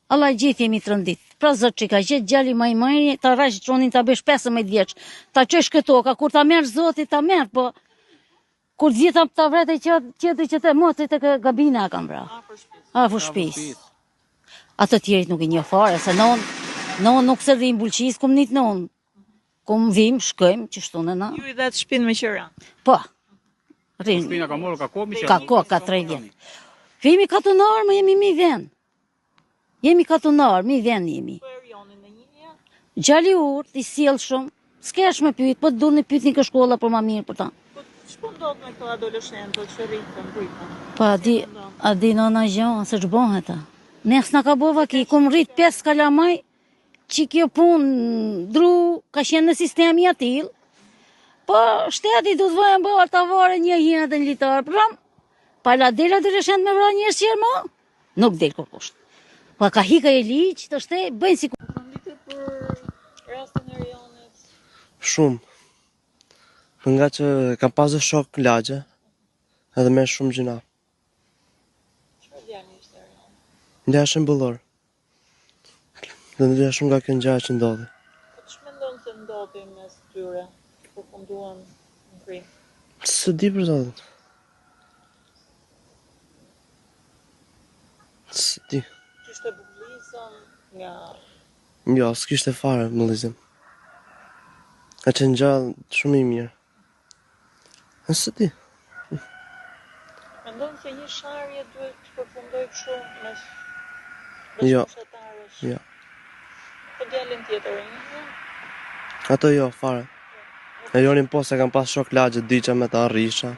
Allah gjithë jemi të rëndit. Pra zot që ka gjithë gjali majmajni, ta rajsh qonin ta besh 15 vjeç, ta qesh këto, ka kur ta merë zoti, ta merë, po kur gjitha ta vrete që të mocit e gabina kam vra. Afër shtëpis. Atë tjerit nuk i një fare, se non nuk se dhe i mbulqis, kum nit non. Kum vim, shkojmë, që shtunë na. Ju i dhe të shpinë me qëra? Po. Shpina ka morë, ka kohë, Ka kohë, ka 3 vjetë. Vimi katunar, më jemi mi ven. Jemi katunar, mi ven jemi. Po e rjonin e një? Gjali urt, i sjell shumë. S'kesh me pyet, po të durni pyetni kë shkolla për ma mirë për ta. Po ç'po ndodh me këto adoleshentët që rritën, bujtën? Po a di nona gjon, se ç'bën ata. Nes na ka bova ki, kum rrit 5 kalamaj, që kjo punë dru ka qenë në sistemi atil. Po shteti du të vojnë bërë të vore një hinët e një litarë, pram, pala del adoleshent me vra njës qërë mo, nuk del kërkusht. Po ka hika e liqë të shtej, bëjnë si ku. Përndite për rastin e rjonit? Shumë. Nga që kam pasë shok lagje, edhe me shumë gjina. Çfarë djali ishte rjon? Ndja shumë bëllor. Dhe ndja shumë nga kënë gjaja që ndodhi. Po ç'mendon se ndodhi mes tyre? Përfunduan në krim? Së di për zotin. Së di. Kishte bullizëm nga... Jo, s'kishte fare bullizëm. Ka qenë gjallë shumë i mirë. Së di. Mendon se një sharje duhet të përfundoj kështu mes Jo. fshatarësh? Jo. Po djalin tjetër e një? Ato jo, fare. E jonin po se kam pas shok lagje, dyqa me ta rrisha.